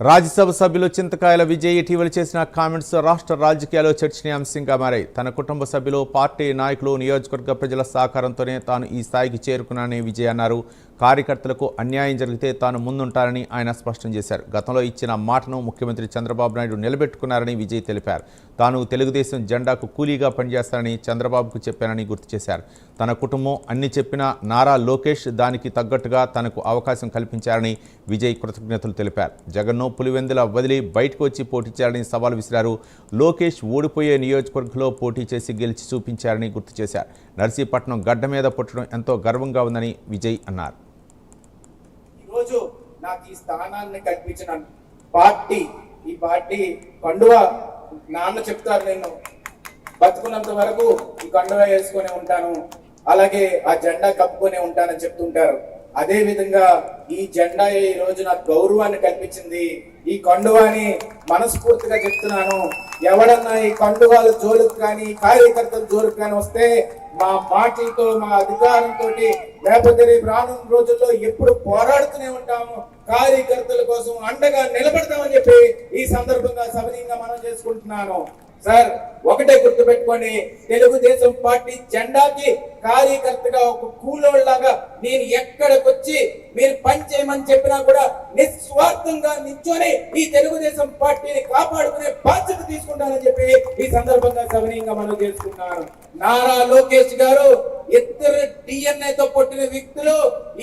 రాజ్యసభ సభ్యులు చింతకాయల విజయ్ ఇటీవల చేసిన కామెంట్స్ రాష్ట్ర రాజకీయాల్లో చర్చనీయాంశంగా మారాయి. తన కుటుంబ సభ్యులు, పార్టీ నాయకులు, నియోజకవర్గ ప్రజల సహకారంతోనే తాను ఈ స్థాయికి చేరుకున్నానని విజయ్ అన్నారు. కార్యకర్తలకు అన్యాయం జరిగితే తాను ముందుంటానని ఆయన స్పష్టం చేశారు. గతంలో ఇచ్చిన మాటను ముఖ్యమంత్రి చంద్రబాబు నాయుడు నిలబెట్టుకున్నారని విజయ్ తెలిపారు. తాను తెలుగుదేశం జెండాకు కూలీగా పనిచేస్తానని చంద్రబాబుకు చెప్పానని గుర్తు చేశారు. తన కుటుంబం అన్ని చెప్పినా నారా లోకేష్ దానికి తగ్గట్టుగా తనకు అవకాశం కల్పించారని విజయ్ కృతజ్ఞతలు తెలిపారు. జగన్ను పులివెందుల వదిలి బయటకు వచ్చి పోటీ చేయాలని సవాల్ విసిరారు. లోకేష్ ఓడిపోయే నియోజకవర్గంలో పోటీ చేసి గెలిచి చూపించారని గుర్తు చేశారు. నర్సీపట్నం గడ్డ మీద పుట్టడం ఎంతో గర్వంగా ఉందని విజయ్ అన్నారు. ఈరోజు నాకు ఈ స్థానాన్ని కల్పించిన ఈ పార్టీ కండువా నాన్న చెప్తారు, నేను బతుకున్నంత వరకు ఈ కండువా వేసుకునే ఉంటాను, అలాగే ఆ జెండా కప్పుకొని ఉంటానని చెప్తుంటారు. అదే విధంగా ఈ జెండా ఈ రోజు నాకు గౌరవాన్ని కల్పించింది. ఈ కండువాని మనస్ఫూర్తిగా చెప్తున్నాను. ఎవడన్నా ఈ కండువాల జోలుకు కానీ కార్యకర్తల జోలుకు కానీ వస్తే మా మాటలతో, మా అధికారంతో, లేకపోతే రేపు రానున్న రోజుల్లో ఎప్పుడు పోరాడుతూనే ఉంటాము. కార్యకర్తల కోసం అండగా నిలబడతామని చెప్పి ఈ సందర్భంగా సవినీయంగా మనం చేసుకుంటున్నాను. సార్, ఒకటే గుర్తుపెట్టుకోండి, తెలుగుదేశం పార్టీ జెండాకి కార్యకర్తగా ఒక కూలోళ్ళలాగా నేను ఎక్కడికొచ్చి మీరు పని చేయమని చెప్పినా కూడా నిస్వార్థంగా నిల్చొని ఈ తెలుగుదేశం పార్టీని కాపాడుకునే బాధ్యత తీసుకుంటానని చెప్పి ఈ సందర్భంగా సవినీయంగా మనం చేసుకున్నాను. నారా లోకేష్ గారు ఇద్దరు డిఎన్ఏతో పుట్టిన వ్యక్తులు.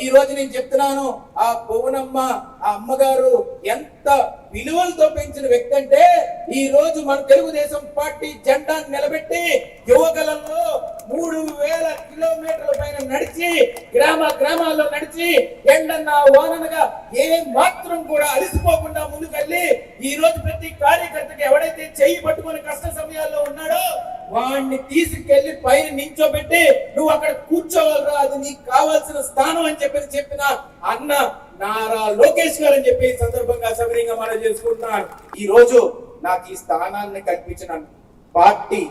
ఈ రోజు నేను చెప్తున్నాను, ఆ భువనమ్మ, ఆ అమ్మగారు ఎంత విలువలతో పెంచిన వ్యక్తి అంటే ఈ రోజు మన తెలుగుదేశం పార్టీ జెండాను నిలబెట్టి యువకులలో 3000 కిలోమీటర్ల పైన నడిచి గ్రామాల్లో నడిచి ఎండన్నా వాననగా ఏ మాత్రం కూడా అలసిపోకుండా ముందుకెళ్ళి ఈ రోజు ప్రతి కార్యకర్తకి ఎవడైతే చెయ్యి పట్టుకుని కష్ట సమయాల్లో ఉన్నాడో వాడిని తీసుకెళ్లి పైన నించోబెట్టి నువ్వు అక్కడ కూర్చోవాలరా, అది నీకు కావాల్సిన స్థానం అని చెప్పిన అన్న నారా లోకేష్ గారు అని చెప్పి ఈ సందర్భంగా సవినీయంగా మనం చేసుకుంటున్నాను. ఈ రోజు నాకు ఈ స్థానాన్ని కల్పించిన పార్టీ